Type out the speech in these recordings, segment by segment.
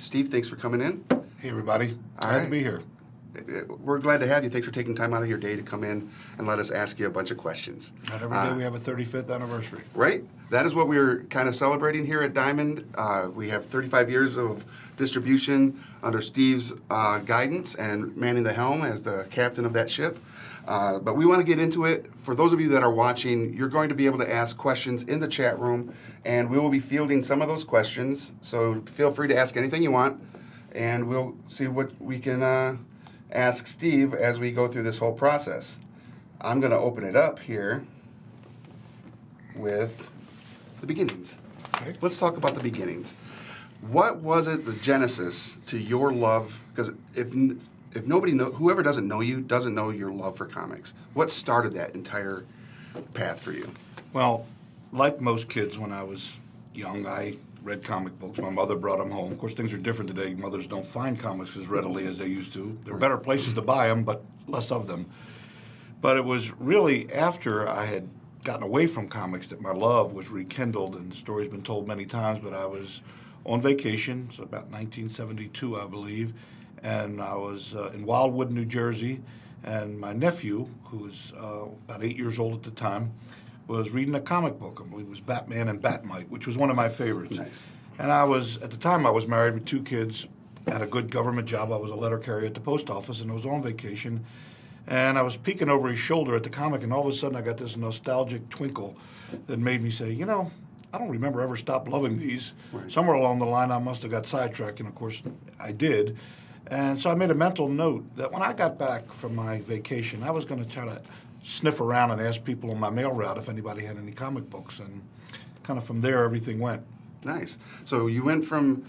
Steve, thanks for coming in. Hey, everybody. Glad to be here. We're glad to have you. Thanks for taking time out of your day to come in and let us ask you a bunch of questions. Not every day we have a 35th anniversary. Right? That is what we're kind of celebrating here at Diamond. We have 35 years of distribution under Steve's guidance and manning the helm as the captain of that ship. But we want to get into it. For those of you that are watching, you're going to be able to ask questions in the chat room, and we will be fielding some of those questions. So feel free to ask anything you want, and we'll see what we can ask Steve as we go through this whole process. I'm going to open it up here with the beginnings. Okay. Let's talk about the beginnings. What was it, the genesis to your love? Because if nobody whoever doesn't know you doesn't know your love for comics. What started that entire path for you? Well, like most kids when I was young, I read comic books. My mother brought them home. Of course, things are different today. Mothers don't find comics as readily as they used to. There are better places to buy them, but less of them. But it was really after I had gotten away from comics that my love was rekindled, and the story's been told many times, but I was on vacation, so about 1972, I believe, and I was in Wildwood, New Jersey, and my nephew, who was about 8 years old at the time, was reading a comic book. I believe it was Batman and Batmite, which was one of my favorites. Nice. And I was, at the time, I was married with 2 kids, had a good government job. I was a letter carrier at the post office, and I was on vacation. And I was peeking over his shoulder at the comic, and all of a sudden I got this nostalgic twinkle that made me say, you know, I don't remember ever stopped loving these. Right. Somewhere along the line I must have got sidetracked, and of course I did. And so I made a mental note that when I got back from my vacation, I was going to try to sniff around and ask people on my mail route if anybody had any comic books, and kind of from there everything went. Nice. So you went from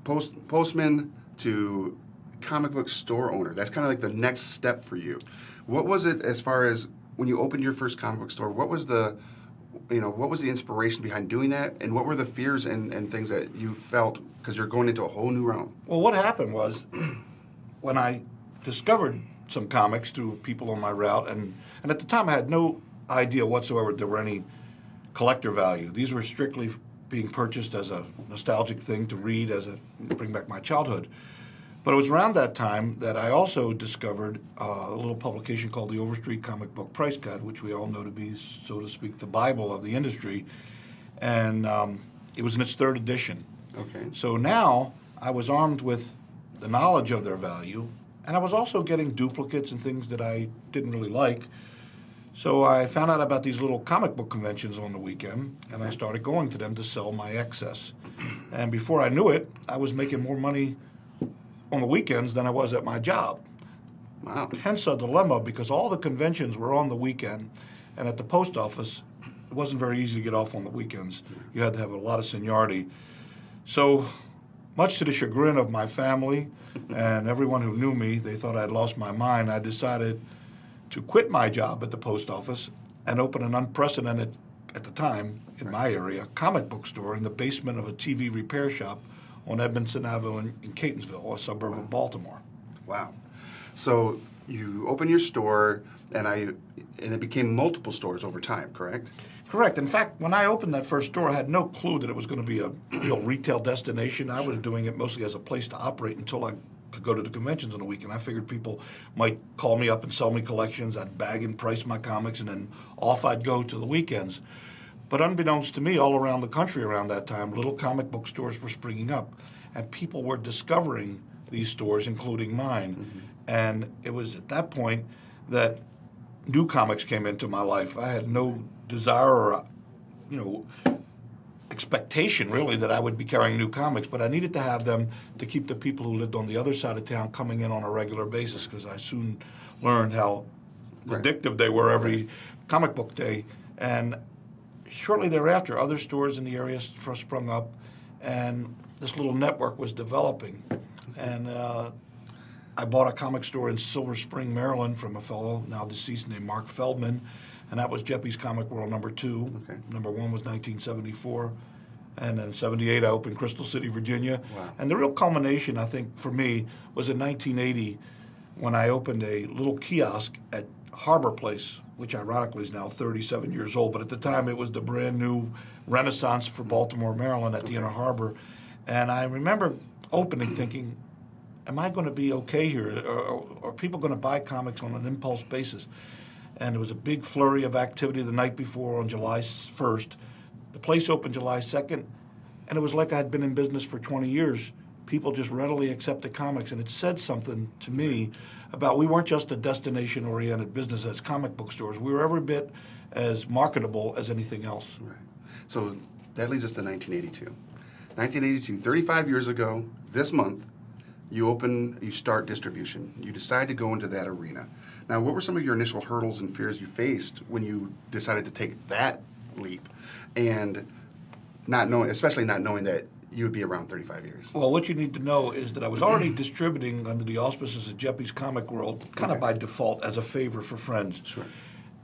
postman to comic book store owner. That's kind of like the next step for you. What was it as far as when you opened your first comic book store? What was the inspiration behind doing that, and what were the fears and things that you felt because you're going into a whole new realm? Well, what happened was when I discovered some comics through people on my route, and at the time I had no idea whatsoever there were any collector value. These were strictly being purchased as a nostalgic thing to read, bring back my childhood. But it was around that time that I also discovered a little publication called the Overstreet Comic Book Price Guide, which we all know to be, so to speak, the Bible of the industry. And it was in its 3rd edition. Okay. So now I was armed with the knowledge of their value, and I was also getting duplicates and things that I didn't really like. So I found out about these little comic book conventions on the weekend, and I started going to them to sell my excess. And before I knew it, I was making more money on the weekends than I was at my job. Wow. Hence a dilemma, because all the conventions were on the weekend, and at the post office, it wasn't very easy to get off on the weekends. You had to have a lot of seniority. So, much to the chagrin of my family and everyone who knew me, they thought I'd lost my mind. I decided to quit my job at the post office and open an unprecedented, at the time, in my area, comic book store in the basement of a TV repair shop on Edmondson Avenue in Catonsville, a suburb of Baltimore. Wow. So you opened your store, and it became multiple stores over time, correct? Correct. In fact, when I opened that first store, I had no clue that it was going to be a real retail destination. I was doing it mostly as a place to operate until I could go to the conventions on the weekend. I figured people might call me up and sell me collections. I'd bag and price my comics, and then off I'd go to the weekends. But unbeknownst to me, all around the country around that time, little comic book stores were springing up, and people were discovering these stores, including mine. Mm-hmm. And it was at that point that new comics came into my life. I had no desire or, expectation, really, that I would be carrying new comics, but I needed to have them to keep the people who lived on the other side of town coming in on a regular basis, because I soon learned how addictive they were every comic book day. And shortly thereafter, other stores in the area sprung up, and this little network was developing. And I bought a comic store in Silver Spring, Maryland, from a fellow now deceased named Mark Feldman, and that was Geppi's Comic World #2. Okay. #1 was 1974. And then in 78, I opened Crystal City, Virginia. Wow. And the real culmination, I think, for me, was in 1980 when I opened a little kiosk at Harbor Place, which ironically is now 37 years old, but at the time it was the brand new renaissance for Baltimore, Maryland at the Inner Harbor. And I remember opening thinking, am I going to be okay here? Or are people going to buy comics on an impulse basis? And there was a big flurry of activity the night before on July 1st. The place opened July 2nd, and it was like I had been in business for 20 years. People just readily accepted comics, and it said something to me about we weren't just a destination-oriented business as comic book stores. We were every bit as marketable as anything else. Right. So that leads us to 1982. 1982, 35 years ago, this month, you start distribution. You decide to go into that arena. Now, what were some of your initial hurdles and fears you faced when you decided to take that leap, and especially not knowing that you would be around 35 years? Well, what you need to know is that I was already distributing under the auspices of Geppi's Comic World, kind of by default, as a favor for friends. Sure.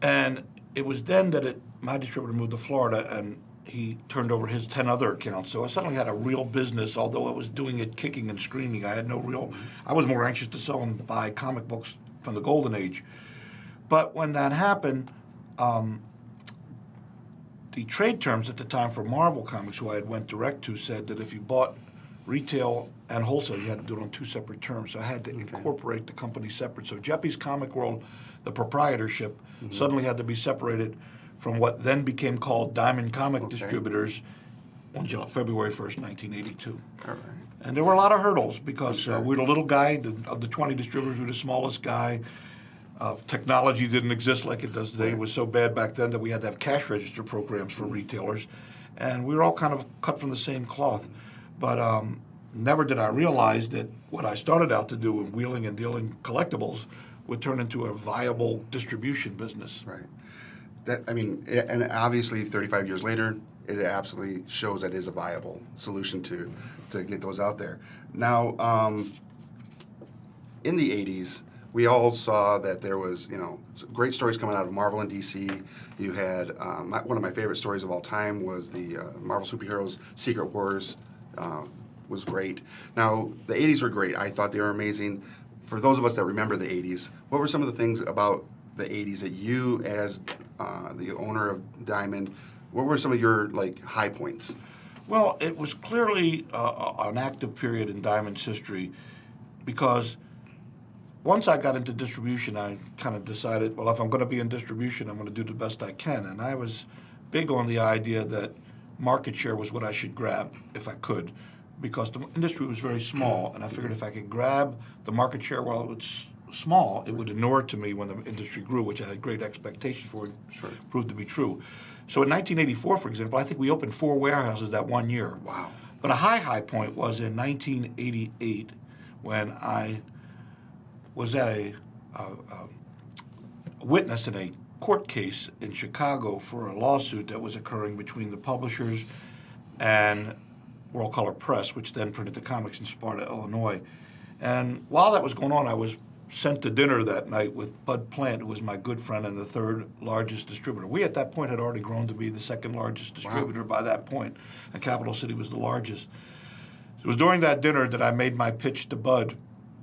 And it was then that my distributor moved to Florida, and he turned over his 10 other accounts. So I suddenly had a real business, although I was doing it kicking and screaming. I had no real, I was more anxious to sell and buy comic books from the golden age. But when that happened, the trade terms at the time for Marvel Comics, who I had went direct to, said that if you bought retail and wholesale, you had to do it on two separate terms. So I had to incorporate the company separate. So Geppi's Comic World, the proprietorship, suddenly had to be separated from what then became called Diamond Comic Distributors on February 1st, 1982. All right. And there were a lot of hurdles because we were a little guy. Of the 20 distributors, we were the smallest guy. Technology didn't exist like it does today. It was so bad back then that we had to have cash register programs for retailers. And we were all kind of cut from the same cloth. But never did I realize that what I started out to do in wheeling and dealing collectibles would turn into a viable distribution business. Right. And obviously 35 years later, it absolutely shows that it is a viable solution to get those out there. Now, in the 80s, we all saw that there was, great stories coming out of Marvel and DC. You had, one of my favorite stories of all time was the Marvel superheroes Secret Wars was great. Now, the 80s were great. I thought they were amazing. For those of us that remember the 80s, what were some of the things about the 80s that you, as the owner of Diamond, what were some of your high points? Well, it was clearly an active period in Diamond's history because once I got into distribution, I kind of decided, well, if I'm going to be in distribution, I'm going to do the best I can. And I was big on the idea that market share was what I should grab if I could, because the industry was very small, and I figured if I could grab the market share while it was small, it would inure to me when the industry grew, which I had great expectations for, and proved to be true. So in 1984, for example, I think we opened 4 warehouses that one year. Wow. But a high point was in 1988 when I was at a witness in a court case in Chicago for a lawsuit that was occurring between the publishers and World Color Press, which then printed the comics in Sparta, Illinois. And while that was going on, I was sent to dinner that night with Bud Plant, who was my good friend and the 3rd largest distributor. We at that point had already grown to be the 2nd largest distributor by that point, and Capital City was the largest. It was during that dinner that I made my pitch to Bud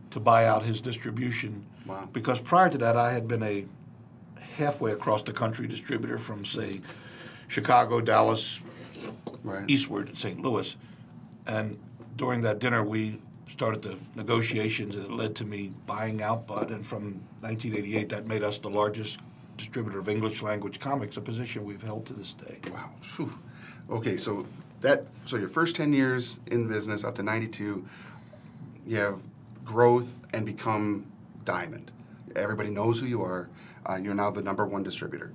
to buy out his distribution. Wow. Because prior to that, I had been a halfway across the country distributor from, say, Chicago, Dallas, eastward to St. Louis. And during that dinner, we started the negotiations, and it led to me buying out Bud. And from 1988, that made us the largest distributor of English language comics, a position we've held to this day. Wow. Whew. Okay, so your first 10 years in business up to 92, you have growth and become Diamond. Everybody knows who you are. You're now the #1 distributor.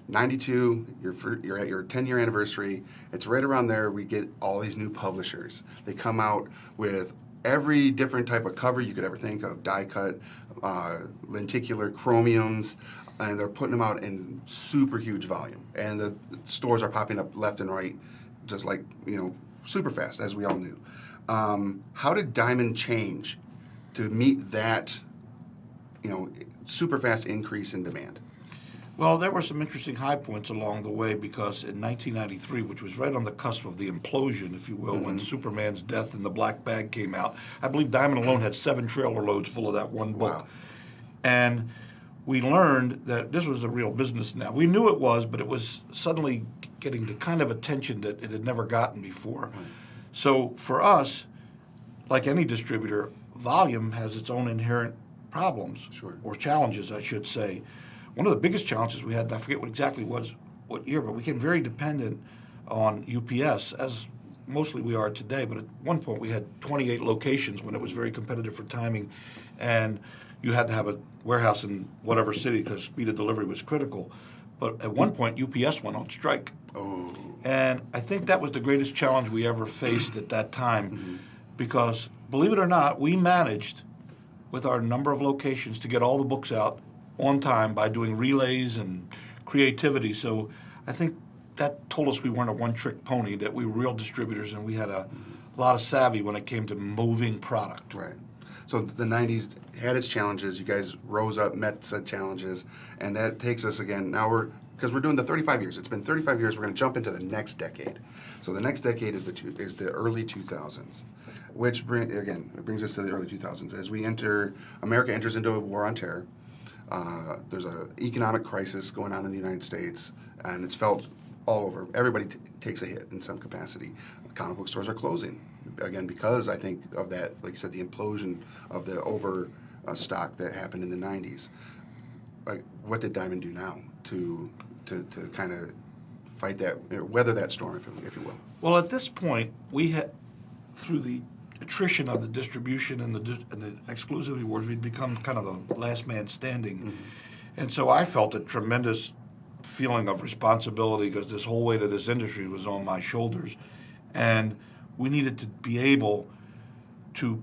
92, you're at your 10-year anniversary. It's right around there we get all these new publishers. They come out with every different type of cover you could ever think of, die cut, lenticular, chromiums, and they're putting them out in super huge volume. And the stores are popping up left and right, just like, super fast, as we all knew. How did Diamond change to meet that, super fast increase in demand? Well, there were some interesting high points along the way because in 1993, which was right on the cusp of the implosion, if you will, when Superman's Death and the Black Bag came out, I believe Diamond alone had 7 trailer loads full of that one book. Wow. And we learned that this was a real business now. We knew it was, but it was suddenly getting the kind of attention that it had never gotten before. So for us, like any distributor, volume has its own inherent problems, Sure. or challenges, I should say. One of the biggest challenges we had, and I forget what year, but we became very dependent on UPS, as mostly we are today. But at one point we had 28 locations when it was very competitive for timing, and you had to have a warehouse in whatever city because speed of delivery was critical. But at one point, UPS went on strike. Oh. And I think that was the greatest challenge we ever faced at that time, because, believe it or not, we managed, with our number of locations, to get all the books out on time by doing relays and creativity. So I think that told us we weren't a one-trick pony, that we were real distributors, and we had a lot of savvy when it came to moving product. Right. So the 90s had its challenges. You guys rose up, met said challenges, and that takes us again. Now because we're doing the 35 years. It's been 35 years. We're going to jump into the next decade. So the next decade is the early 2000s, which it brings us to the early 2000s. As America enters into a war on terror. There's an economic crisis going on in the United States, and it's felt all over. Everybody takes a hit in some capacity. Comic book stores are closing, again, because I think of that, like you said, the implosion of the overstock that happened in the 90s. Like, what did Diamond do now to kind of fight that, weather that storm, if you will? Well, at this point, we had, through the attrition of the distribution and the exclusivity wars, we'd become kind of the last man standing. And so I felt a tremendous feeling of responsibility because this whole weight of this industry was on my shoulders. And we needed to be able to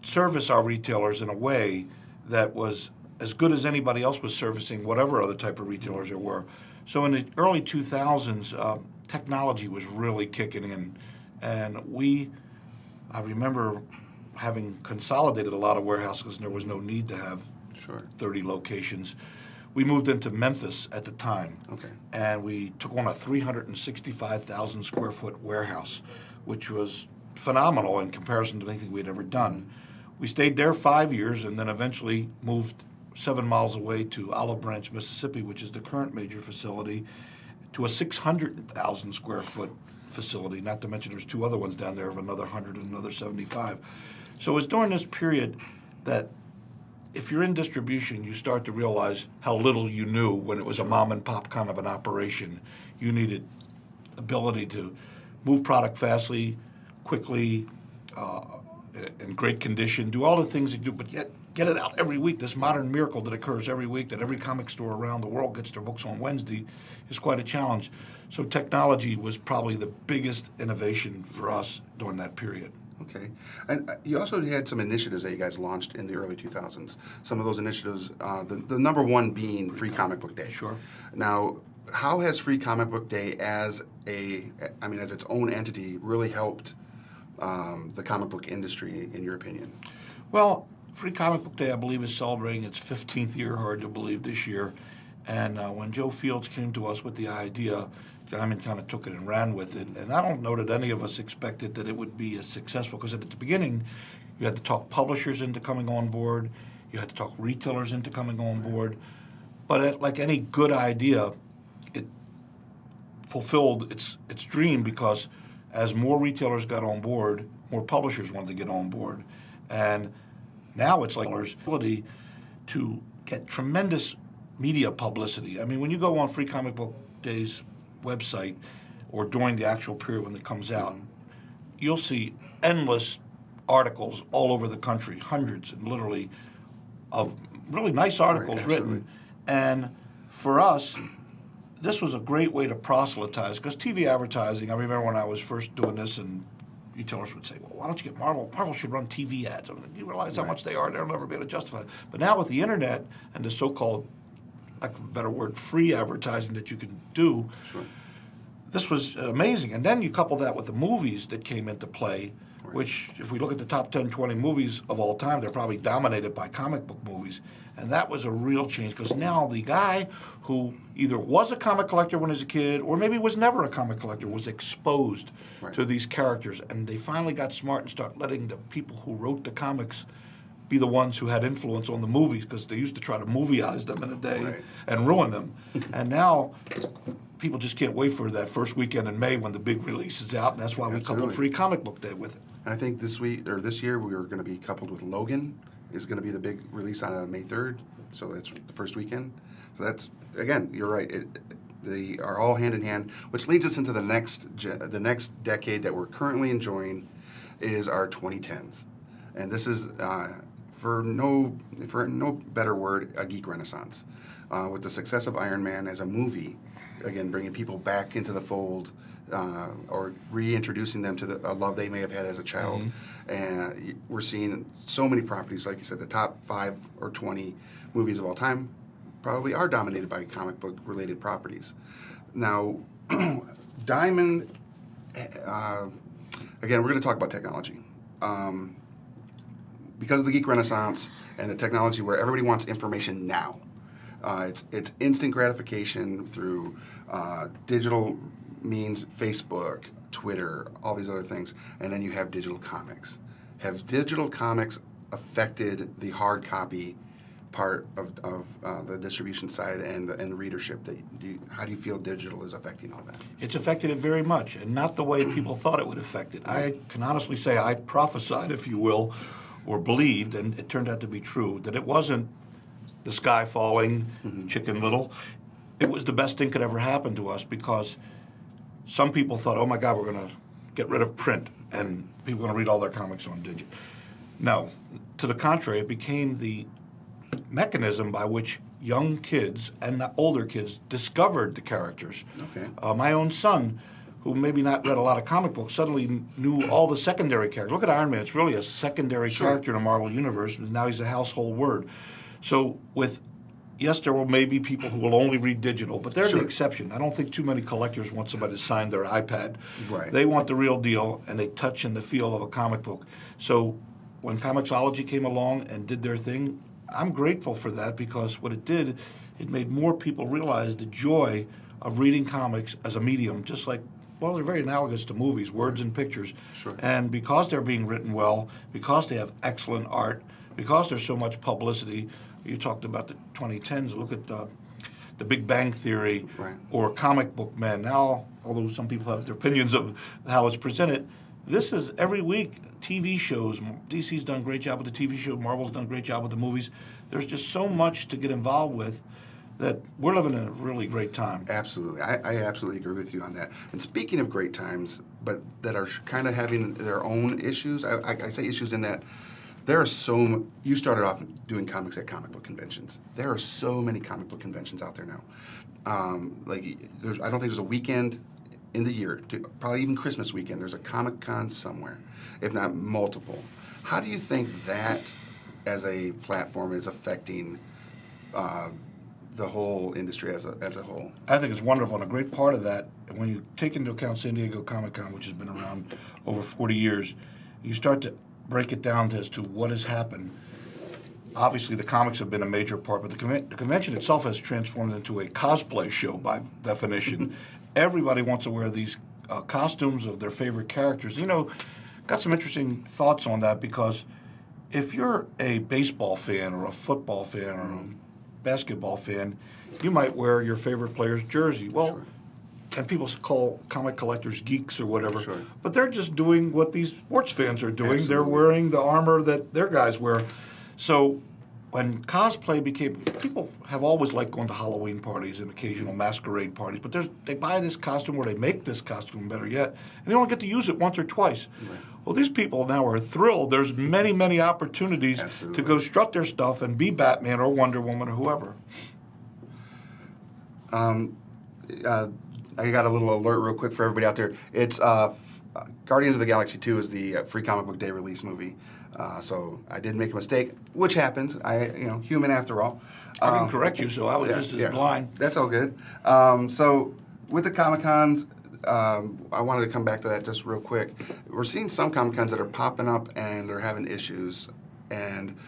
service our retailers in a way that was as good as anybody else was servicing whatever other type of retailers there were. So in the early 2000s, technology was really kicking in. And I remember having consolidated a lot of warehouses, and there was no need to have 30 locations. We moved into Memphis at the time, and we took on a 365,000 square foot warehouse, which was phenomenal in comparison to anything we'd ever done. We stayed there 5 years and then eventually moved 7 miles away to Olive Branch, Mississippi, which is the current major facility, to a 600,000 square foot facility, not to mention there's 2 other ones down there of another 100 and another 75. So it was during this period that if you're in distribution, you start to realize how little you knew when it was a mom and pop kind of an operation. You needed ability to move product fastly, quickly, in great condition, do all the things you do, but yet get it out every week. This modern miracle that occurs every week, that every comic store around the world gets their books on Wednesday, is quite a challenge. So technology was probably the biggest innovation for us during that period. Okay. And you also had some initiatives that you guys launched in the early 2000s. Some of those initiatives, the number one being Free Comic Book Day. Sure. Now, how has Free Comic Book Day as its own entity really helped the comic book industry, in your opinion? Well, Free Comic Book Day, I believe, is celebrating its 15th year, hard to believe, this year. And when Joe Fields came to us with the idea, Diamond kind of took it and ran with it. And I don't know that any of us expected that it would be as successful, because at the beginning, you had to talk publishers into coming on board. You had to talk retailers into coming on board. But like any good idea, it fulfilled its dream, because as more retailers got on board, more publishers wanted to get on board. And now it's like our ability to get tremendous media publicity. I mean, when you go on Free Comic Book Day's website, or during the actual period when it comes out, you'll see endless articles all over the country, hundreds and literally of really nice articles written. And for us, this was a great way to proselytize, because TV advertising, I remember when I was first doing this, and retailers would say, well, why don't you get Marvel? Marvel should run TV ads. I mean, you realize how much they are, they'll never be able to justify it. But now with the internet and the so-called, like a better word, free advertising that you can do, this was amazing. And then you couple that with the movies that came into play, which, if we look at the top 10, 20 movies of all time, they're probably dominated by comic book movies. And that was a real change, because now the guy who either was a comic collector when he was a kid, or maybe was never a comic collector, was exposed to these characters. And they finally got smart and started letting the people who wrote the comics be the ones who had influence on the movies, because they used to try to movieize them in a day and ruin them. And now people just can't wait for that first weekend in May when the big release is out, and that's why we coupled Free Comic Book Day with it. I think this year we are going to be coupled with Logan. Is going to be the big release on May 3rd, so it's the first weekend. So that's, again, you're right. They are all hand in hand, which leads us into the next decade that we're currently enjoying is our 2010s, and this is for no better word, a geek renaissance. With the success of Iron Man as a movie, again bringing people back into the fold, or reintroducing them to a love they may have had as a child. And we're seeing so many properties, like you said, the top 5 or 20 movies of all time probably are dominated by comic book related properties. Now, Diamond, again, we're going to talk about technology. Because of the geek renaissance and the technology where everybody wants information now. It's instant gratification through digital means, Facebook, Twitter, all these other things, and then you have digital comics. Have digital comics affected the hard copy part of the distribution side and readership? How do you feel digital is affecting all that? It's affected it very much, and not the way people thought it would affect it. I can honestly say I prophesied, if you will, or believed, and it turned out to be true, that it wasn't the sky falling, Chicken Little. It was the best thing could ever happen to us, because some people thought, oh my God, we're going to get rid of print and people are going to read all their comics on digit. No, to the contrary, it became the mechanism by which young kids and older kids discovered the characters. Okay. My own son, who maybe not read a lot of comic books, suddenly knew all the secondary characters. Look at Iron Man. It's really a secondary character in the Marvel Universe, but now he's a household word. So yes, there will maybe people who will only read digital, but they're the exception. I don't think too many collectors want somebody to sign their iPad. Right. They want the real deal, and they touch and the feel of a comic book. So when Comixology came along and did their thing, I'm grateful for that, because what it did, it made more people realize the joy of reading comics as a medium, just like, well, they're very analogous to movies, words and pictures. Sure. And because they're being written well, because they have excellent art, because there's so much publicity. You talked about the 2010s. Look at the Big Bang Theory, or Comic Book Men. Now, although some people have their opinions of how it's presented, this is every week TV shows. DC's done a great job with the TV show. Marvel's done a great job with the movies. There's just so much to get involved with that we're living in a really great time. Absolutely. I absolutely agree with you on that. And speaking of great times, but that are kind of having their own issues, I say issues in that there are you started off doing comics at comic book conventions. There are so many comic book conventions out there now. I don't think there's a weekend in the year, probably even Christmas weekend, there's a Comic-Con somewhere, if not multiple. How do you think that, as a platform, is affecting the whole industry as a whole? I think it's wonderful, and a great part of that, when you take into account San Diego Comic-Con, which has been around over 40 years, you start to break it down as to what has happened. Obviously, the comics have been a major part, but the convention itself has transformed into a cosplay show by definition. Everybody wants to wear these costumes of their favorite characters. You know, got some interesting thoughts on that, because if you're a baseball fan or a football fan or a basketball fan, you might wear your favorite player's jersey. Well, and people call comic collectors geeks or whatever, but they're just doing what these sports fans are doing. Absolutely. They're wearing the armor that their guys wear. So when cosplay became, people have always liked going to Halloween parties and occasional masquerade parties, but they buy this costume, or they make this costume, better yet, and they only get to use it once or twice. Right. Well, these people now are thrilled. There's many, many opportunities to go strut their stuff and be Batman or Wonder Woman or whoever. I got a little alert real quick for everybody out there. It's Guardians of the Galaxy 2 is the Free Comic Book Day release movie. So I did make a mistake, which happens. Human after all. I didn't correct you, so I was just as blind. That's all good. So with the Comic-Cons, I wanted to come back to that just real quick. We're seeing some Comic-Cons that are popping up and they're having issues. And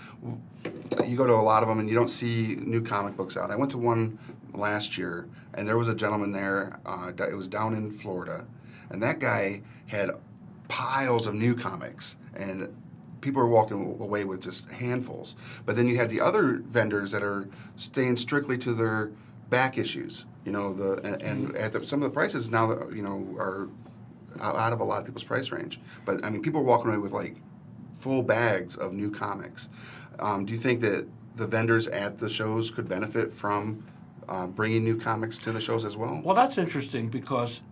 you go to a lot of them and you don't see new comic books out. I went to one last year, and there was a gentleman there. It was down in Florida, and that guy had piles of new comics, and people are walking away with just handfuls. But then you had the other vendors that are staying strictly to their back issues. You know, and at some of the prices now that are out of a lot of people's price range. But I mean, people are walking away with like full bags of new comics. Do you think that the vendors at the shows could benefit from bringing new comics to the shows as well? Well, that's interesting because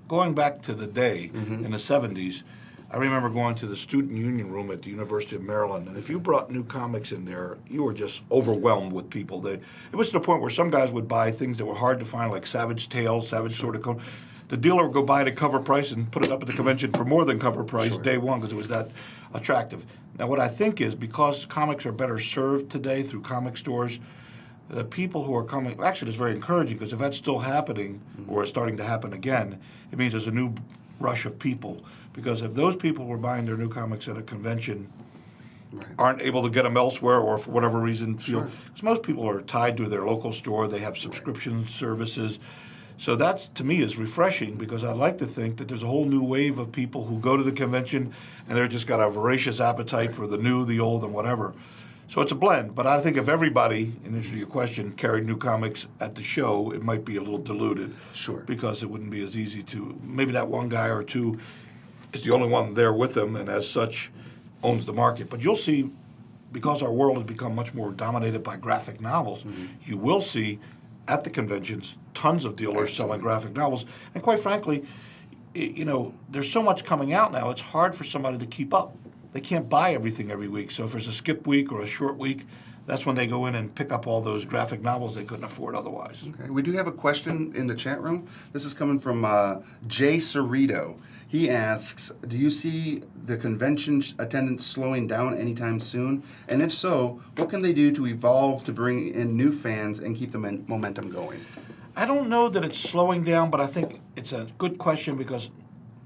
going back to the day in the 70s, I remember going to the student union room at the University of Maryland, and if you brought new comics in there, you were just overwhelmed with people. It was to the point where some guys would buy things that were hard to find, like Savage Tales, Savage Sword of Conan. The dealer would go buy it at cover price and put it up at the convention for more than cover price day one because it was that attractive. Now, what I think is because comics are better served today through comic stores, the people who are coming, actually it's very encouraging because if that's still happening or is starting to happen again, it means there's a new rush of people. Because if those people who are buying their new comics at a convention aren't able to get them elsewhere or for whatever reason feel, because most people are tied to their local store, they have subscription services. So that, to me, is refreshing because I'd like to think that there's a whole new wave of people who go to the convention and they're just got a voracious appetite for the new, the old, and whatever. So it's a blend. But I think if everybody, in answer to your question, carried new comics at the show, it might be a little diluted. Sure. Because it wouldn't be as easy to, maybe that one guy or two is the only one there with them and as such owns the market. But you'll see, because our world has become much more dominated by graphic novels, you will see at the conventions tons of dealers selling graphic novels. And quite frankly, there's so much coming out now, it's hard for somebody to keep up. They can't buy everything every week. So if there's a skip week or a short week, that's when they go in and pick up all those graphic novels they couldn't afford otherwise. Okay. We do have a question in the chat room. This is coming from Jay Cerrito. He asks, do you see the convention attendance slowing down anytime soon? And if so, what can they do to evolve to bring in new fans and keep the momentum going? I don't know that it's slowing down, but I think it's a good question because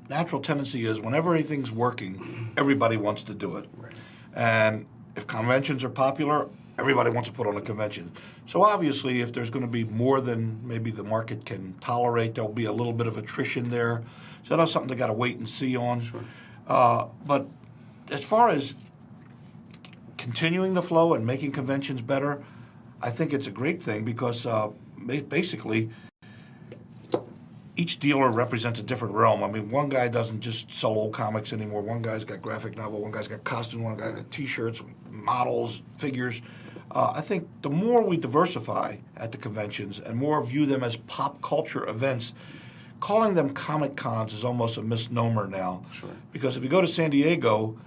natural tendency is whenever anything's working, everybody wants to do it. Right. And if conventions are popular, everybody wants to put on a convention. So obviously, if there's going to be more than maybe the market can tolerate, there'll be a little bit of attrition there. So that's something they got to wait and see on. Sure. But as far as continuing the flow and making conventions better, I think it's a great thing because basically each dealer represents a different realm. I mean, one guy doesn't just sell old comics anymore. One guy's got graphic novel, one guy's got costume, one guy's got T-shirts, models, figures. I think the more we diversify at the conventions and more view them as pop culture events, calling them Comic Cons is almost a misnomer now. Sure. Because if you go to San Diego,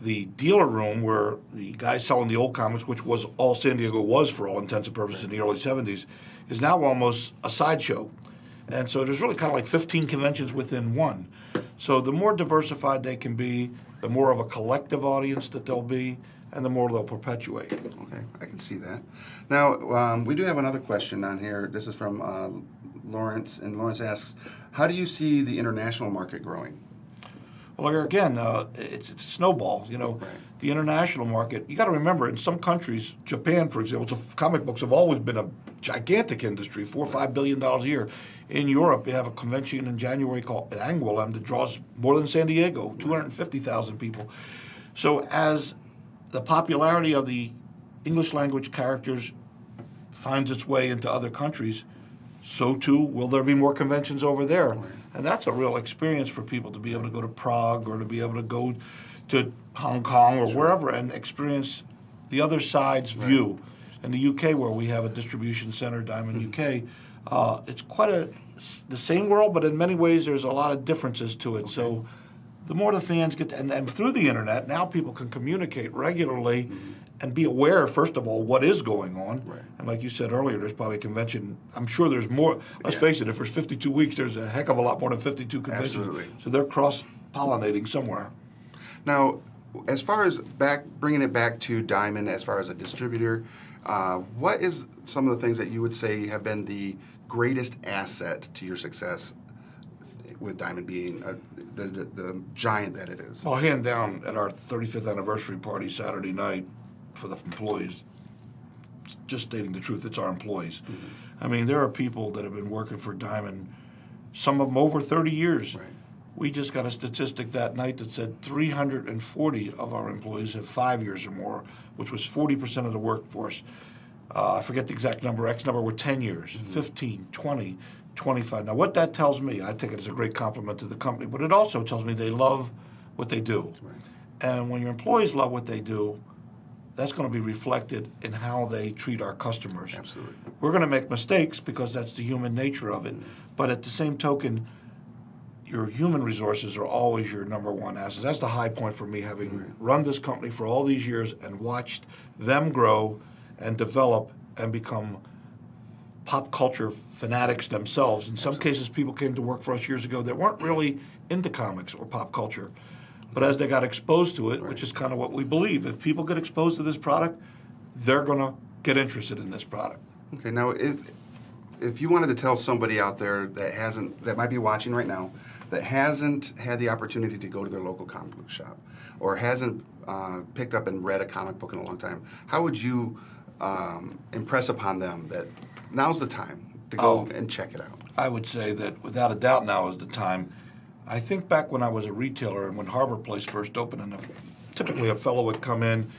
the dealer room where the guys selling the old comics, which was all San Diego was for all intents and purposes in the early 70s, is now almost a sideshow. And so there's really kind of like 15 conventions within one. So the more diversified they can be, the more of a collective audience that they'll be, and the more they'll perpetuate. Okay, I can see that. Now, we do have another question on here. This is from Lawrence, and Lawrence asks, how do you see the international market growing? Well, again, it's a snowball. The international market, you got to remember, in some countries, Japan, for example, comic books have always been a gigantic industry, $4 or $5 billion a year. In Europe, you have a convention in January called Angoulême that draws more than San Diego, 250,000 people. So as the popularity of the English language characters finds its way into other countries, so too will there be more conventions over there. Right. And that's a real experience for people to be able to go to Prague or to be able to go to Hong Kong or wherever and experience the other side's view. In the UK, where we have a distribution center, Diamond UK, it's quite the same world, but in many ways there's a lot of differences to it. Okay. So the more the fans get, and through the internet, now people can communicate regularly and be aware, first of all, what is going on. Right. And like you said earlier, there's probably a convention. I'm sure there's more. Let's face it, if there's 52 weeks, there's a heck of a lot more than 52 conventions. Absolutely. So they're cross-pollinating somewhere. Now, as far as bringing it back to Diamond, as far as a distributor, what is some of the things that you would say have been the greatest asset to your success with Diamond being the giant that it is? Well, hand down, at our 35th anniversary party Saturday night for the employees, just stating the truth, it's our employees. I mean, there are people that have been working for Diamond, some of them over 30 years. Right. We just got a statistic that night that said 340 of our employees have 5 years or more, which was 40% of the workforce. I forget the exact number, X number, were 10 years, 15, 20, 25. Now, what that tells me, I take it as a great compliment to the company, but it also tells me they love what they do. Right. And when your employees love what they do, that's going to be reflected in how they treat our customers. Absolutely. We're going to make mistakes because that's the human nature of it. But at the same token, your human resources are always your number one asset. That's the high point for me, having run this company for all these years and watched them grow and develop and become pop culture fanatics themselves. In some cases, people came to work for us years ago that weren't really into comics or pop culture. But as they got exposed to it, which is kind of what we believe, if people get exposed to this product, they're going to get interested in this product. Okay, now if you wanted to tell somebody out there that might be watching right now, that hasn't had the opportunity to go to their local comic book shop or hasn't picked up and read a comic book in a long time, how would you impress upon them that now's the time to go and check it out? I would say that without a doubt now is the time. I think back when I was a retailer and when Harbor Place first opened, and typically a fellow would come in,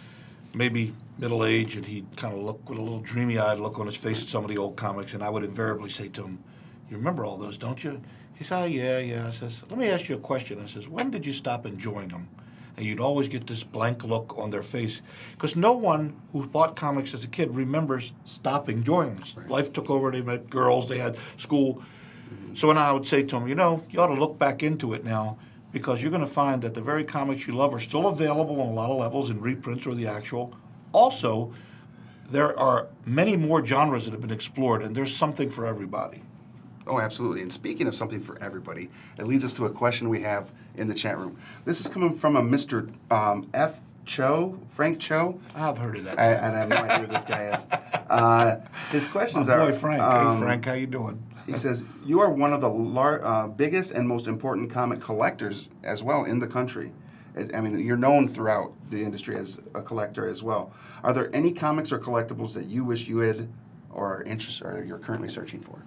maybe middle age, and he'd kind of look with a little dreamy-eyed look on his face at some of the old comics, and I would invariably say to him, "You remember all those, don't you?" He said, "Oh, yeah." I says, "Let me ask you a question." I says, "When did you stop enjoying them?" And you'd always get this blank look on their face, because no one who bought comics as a kid remembers stopping enjoying them. Right. Life took over, they met girls, they had school. So when I would say to them, you ought to look back into it now, because you're going to find that the very comics you love are still available on a lot of levels in reprints or the actual. Also, there are many more genres that have been explored, and there's something for everybody. Oh, absolutely. And speaking of something for everybody, it leads us to a question we have in the chat room. This is coming from a Mr. F. Cho, Frank Cho. I've heard of that. And I have no idea who this guy is. His questions My are... boy Frank. Hey, Frank, how you doing? He says, you are one of the biggest and most important comic collectors as well in the country. I mean, you're known throughout the industry as a collector as well. Are there any comics or collectibles that you wish you had or you're currently searching for?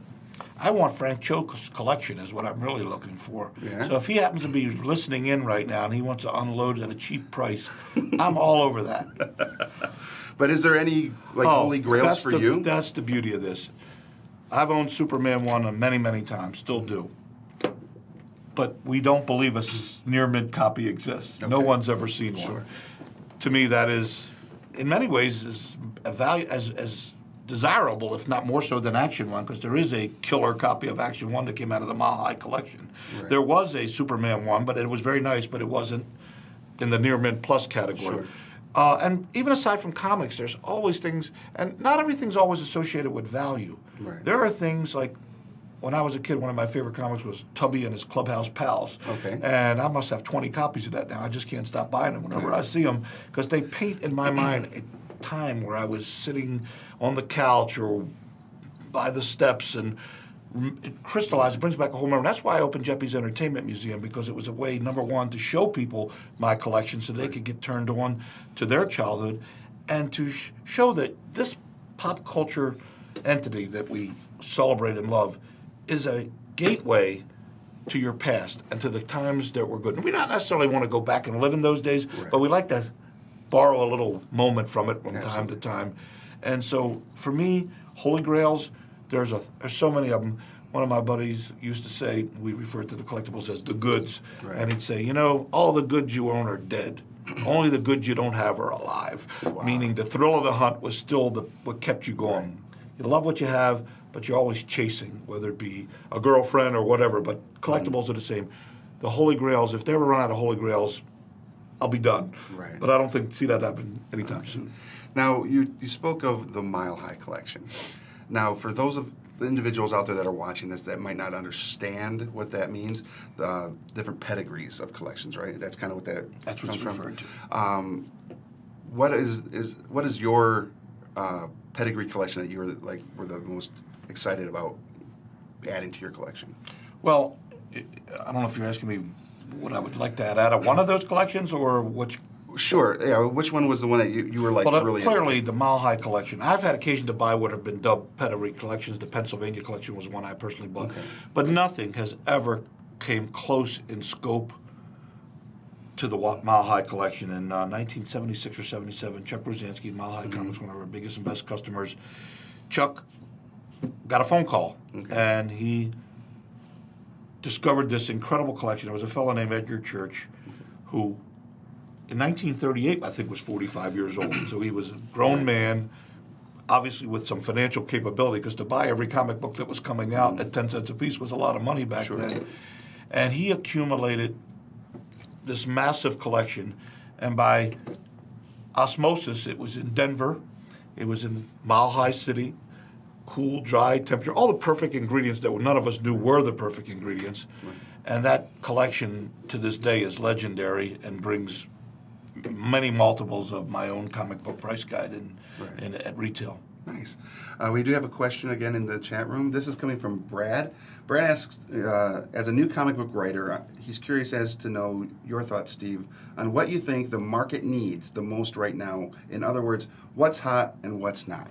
I want Frank Cho's collection is what I'm really looking for. Yeah. So if he happens to be listening in right now and he wants to unload at a cheap price, I'm all over that. But is there any holy grails for you? That's the beauty of this. I've owned Superman 1 many, many times, still do. But we don't believe a near-mint copy exists. Okay. No one's ever seen one. Sure. To me, that is, in many ways, as desirable, if not more so than Action 1, because there is a killer copy of Action 1 that came out of the Mile High collection. Right. There was a Superman 1, but it was very nice, but it wasn't in the near-mint plus category. Sure. And even aside from comics, there's always things, and not everything's always associated with value. Right. There are things like, when I was a kid, one of my favorite comics was Tubby and his Clubhouse Pals. Okay. And I must have 20 copies of that now. I just can't stop buying them whenever I see them, because they paint in my mind a time where I was sitting on the couch or by the steps, and it crystallized, it brings back a whole memory. That's why I opened Geppi's Entertainment Museum, because it was a way, number one, to show people my collection so they could get turned on to their childhood, and to show that this pop culture entity that we celebrate and love is a gateway to your past and to the times that were good. And we don't necessarily want to go back and live in those days, but we like to borrow a little moment from it from time to time. And so for me, Holy Grails, there's so many of them. One of my buddies used to say, we refer to the collectibles as the goods. Right. And he'd say, all the goods you own are dead. Only the goods you don't have are alive. Wow. Meaning the thrill of the hunt was still what kept you going. Right. You love what you have, but you're always chasing, whether it be a girlfriend or whatever. But collectibles are the same. The Holy Grails, if they ever run out of Holy Grails, I'll be done. Right. But I don't see that happen anytime soon. Now, you spoke of the Mile High collection. Now, for those of the individuals out there that are watching this that might not understand what that means, the different pedigrees of collections, right? That's kind of what that's what it's referred to. What is your pedigree collection that you were the most excited about adding to your collection? Well, I don't know if you're asking me what I would like to add out of one of those collections or which. Sure. Yeah. Which one was the one that you were really? Clearly, the Mile High collection. I've had occasion to buy what have been dubbed pedigree collections. The Pennsylvania collection was one I personally bought, but nothing has ever came close in scope to the Mile High collection in 1976 or 77. Chuck Rosansky, Mile High Comics, one of our biggest and best customers. Chuck got a phone call, and he discovered this incredible collection. There was a fellow named Edgar Church who, in 1938, I think was 45 years old. So he was a grown man, obviously with some financial capability, because to buy every comic book that was coming out at 10 cents a piece was a lot of money back then. And he accumulated this massive collection, and by osmosis, it was in Denver, it was in Mile High City, cool, dry temperature, all the perfect ingredients that none of us knew were the perfect ingredients. And that collection to this day is legendary and brings many multiples of my own comic book price guide at retail. Nice. We do have a question again in the chat room. This is coming from Brad. Brad asks, as a new comic book writer, he's curious as to know your thoughts, Steve, on what you think the market needs the most right now. In other words, what's hot and what's not?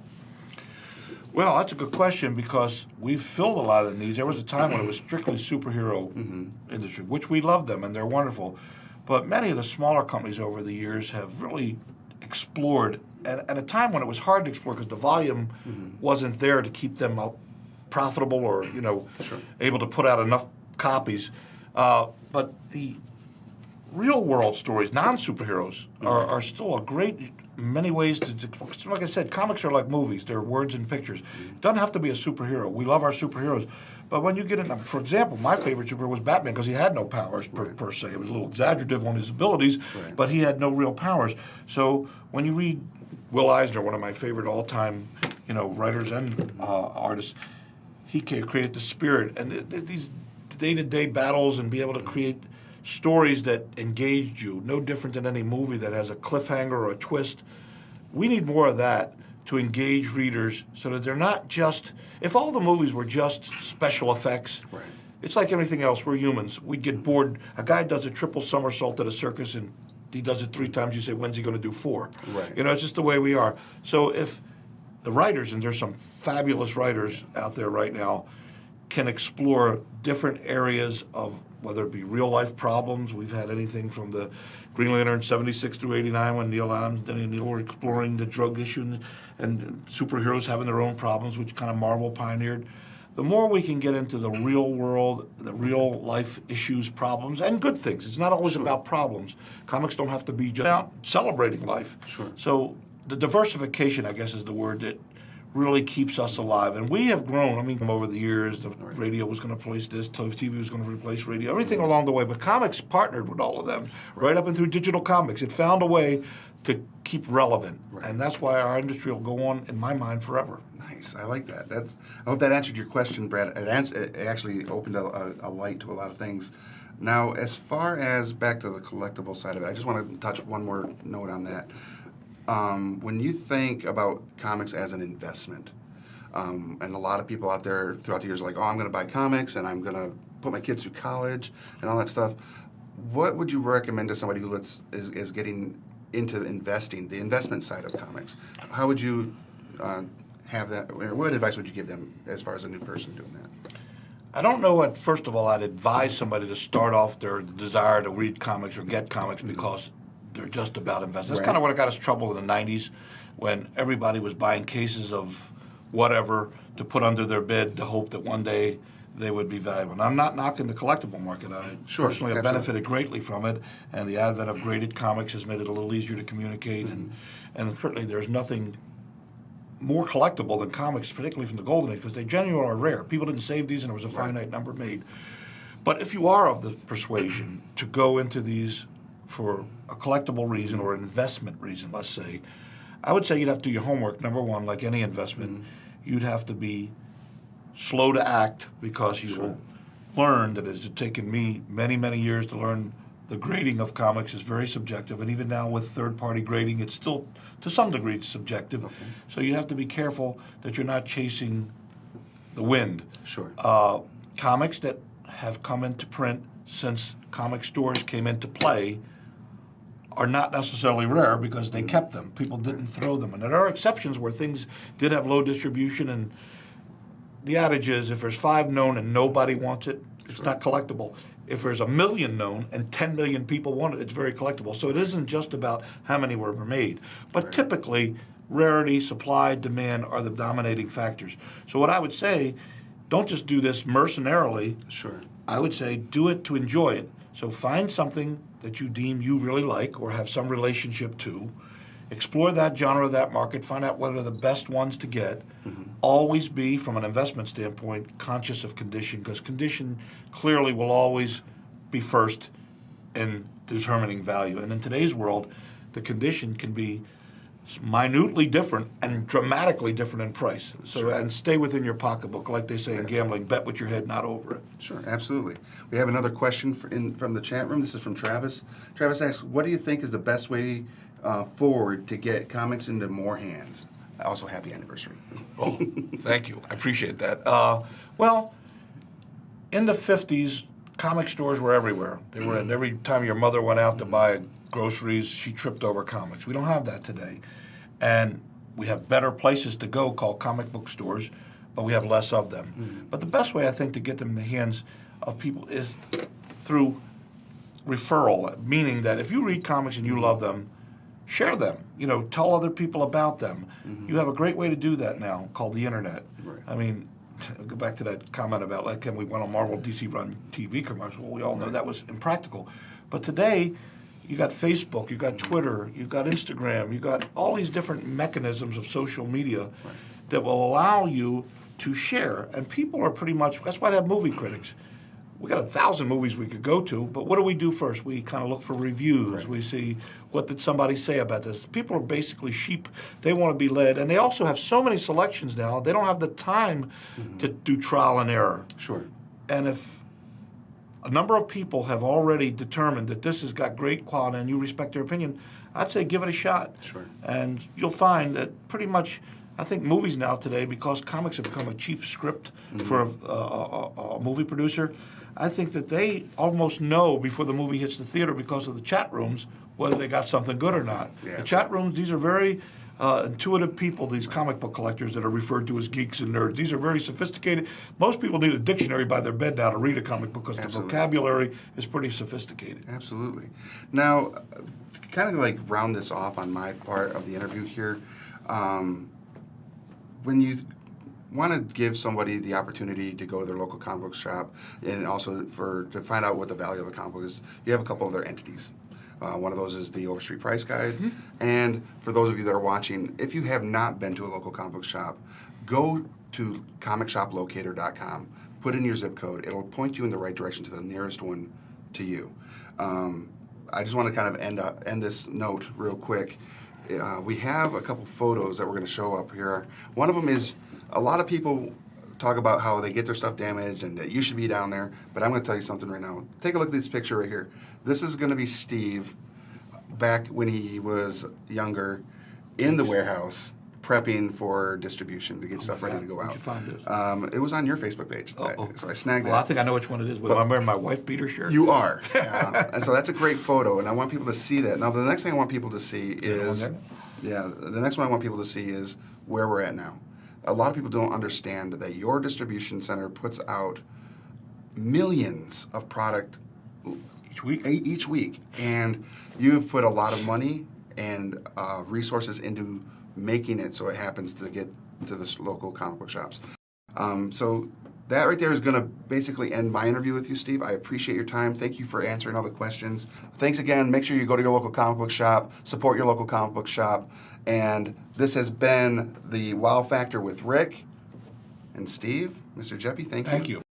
Well, that's a good question, because we've filled a lot of the needs. There was a time when it was strictly superhero industry, which we love them and they're wonderful. But many of the smaller companies over the years have really explored at a time when it was hard to explore because the volume wasn't there to keep them profitable or able to put out enough copies. But the real world stories, non-superheroes, are still a great, in many ways, like I said, comics are like movies. They're words and pictures. It doesn't have to be a superhero. We love our superheroes. But when you get in, for example, my favorite superhero was Batman because he had no powers per se. It was a little exaggerative on his abilities, but he had no real powers. So when you read Will Eisner, one of my favorite all-time, writers and artists, he created the spirit and these day-to-day battles and be able to create stories that engaged you, no different than any movie that has a cliffhanger or a twist. We need more of that to engage readers so that they're not just, if all the movies were just special effects, it's like everything else, we're humans. We'd get bored. A guy does a triple somersault at a circus and he does it 3 times, you say, when's he going to do 4? It's just the way we are. So if the writers, and there's some fabulous writers out there right now, can explore different areas of whether it be real life problems. We've had anything from the Green Lantern 76 through 89 when Neil Adams and Neil were exploring the drug issue and superheroes having their own problems, which kind of Marvel pioneered. The more we can get into the real world, the real life issues, problems, and good things. It's not always about problems. Comics don't have to be just about celebrating life. So the diversification, I guess, is the word that really keeps us alive. And we have grown. I mean, over the years, the radio was going to replace this, TV was going to replace radio, everything along the way. But comics partnered with all of them, right up and through digital comics. It found a way to keep relevant. And that's why our industry will go on, in my mind, forever. Nice. I like that. I hope that answered your question, Brad. It actually opened a light to a lot of things. Now, as far as back to the collectible side of it, I just want to touch one more note on that. When you think about comics as an investment, and a lot of people out there throughout the years are like, oh, I'm going to buy comics and I'm going to put my kids through college and all that stuff, what would you recommend to somebody who is getting into investing, the investment side of comics? How would you have that, or what advice would you give them as far as a new person doing that? I don't know what, first of all, I'd advise somebody to start off their desire to read comics or get comics because they're just about investing. That's kind of what got us trouble in the 90s when everybody was buying cases of whatever to put under their bed to hope that one day they would be valuable. And I'm not knocking the collectible market. I personally have benefited greatly from it, and the advent of graded comics has made it a little easier to communicate. And certainly there's nothing more collectible than comics, particularly from the Golden Age, because they genuinely are rare. People didn't save these, and there was a finite number made. But if you are of the persuasion to go into these for a collectible reason or an investment reason, let's say, I would say you'd have to do your homework. Number one, like any investment, you'd have to be slow to act because you will learn that it's taken me many, many years to learn the grading of comics is very subjective. And even now with third-party grading, it's still, to some degree, subjective. So you have to be careful that you're not chasing the wind. Comics that have come into print since comic stores came into play are not necessarily rare because they kept them. People didn't throw them. And there are exceptions where things did have low distribution, and the adage is if there's 5 known and nobody wants it, it's not collectible. if there's 1 million known and 10 million people want it, it's very collectible. So it isn't just about how many were made. But typically, rarity, supply, demand are the dominating factors. So what I would say, don't just do this mercenarily. Sure. I would say do it to enjoy it. So find something that you deem you really like or have some relationship to. Explore that genre, that market, find out what are the best ones to get. Always be, from an investment standpoint, conscious of condition, because condition clearly will always be first in determining value. And in today's world, the condition can be minutely different and dramatically different in price. So, and stay within your pocketbook, like they say in gambling, bet with your head, not over it. Sure, absolutely. We have another question from the chat room. This is from Travis. Travis asks, what do you think is the best way forward to get comics into more hands? Also, happy anniversary. Oh, thank you. I appreciate that. Well, in the 50s, comic stores were everywhere. They were, and every time your mother went out to buy groceries, she tripped over comics. We don't have that today. And we have better places to go called comic book stores, but we have less of them. But the best way, I think, to get them in the hands of people is through referral, meaning that if you read comics and you love them, share them. You know, tell other people about them. You have a great way to do that now called the internet. Right. I mean, go back to that comment about, like, can we went on Marvel DC run TV commercial? Well, we all know that was impractical. But today, you got Facebook, you got Twitter, you got Instagram, you got all these different mechanisms of social media that will allow you to share. And people are pretty much, that's why they have movie critics. We got 1,000 movies we could go to, but what do we do first? We kind of look for reviews. We see, what did somebody say about this? People are basically sheep. They want to be led. And they also have so many selections now, they don't have the time to do trial and error. Sure. And if a number of people have already determined that this has got great quality and you respect their opinion, I'd say give it a shot. Sure. And you'll find that pretty much, I think movies now today, because comics have become a cheap script for a movie producer, I think that they almost know before the movie hits the theater, because of the chat rooms, whether they got something good or not. Yeah. The chat rooms, these are very intuitive people, these comic book collectors that are referred to as geeks and nerds. These are very sophisticated. Most people need a dictionary by their bed now to read a comic book, because the vocabulary is pretty sophisticated. Absolutely. Now, to kind of like round this off on my part of the interview here, when you want to give somebody the opportunity to go to their local comic book shop, and also to find out what the value of a comic book is, you have a couple of their entities. One of those is the Overstreet Price Guide. And for those of you that are watching, if you have not been to a local comic book shop, go to comicshoplocator.com, put in your zip code. It'll point you in the right direction to the nearest one to you. I just want to kind of end this note real quick. We have a couple photos that we're going to show up here. One of them is, a lot of people talk about how they get their stuff damaged and that you should be down there, but I'm going to tell you something right now. Take a look at this picture right here. This is going to be Steve back when he was younger in the warehouse prepping for distribution to get stuff ready to go out. Where'd you find this? It was on your Facebook page, so I snagged that. Well, I think I know which one it is. I'm wearing my wife beater shirt. You are. And so that's a great photo, and I want people to see that. Now, the next thing I want people to see is, the next one I want people to see is where we're at now. A lot of people don't understand that your distribution center puts out millions of product each week, and you've put a lot of money and resources into making it so it happens to get to the local comic book shops. So that right there is going to basically end my interview with you, Steve. I appreciate your time. Thank you for answering all the questions. Thanks again. Make sure you go to your local comic book shop, support your local comic book shop. And this has been the Wow Factor with Rick and Steve. Mr. Geppi, thank you. Thank you.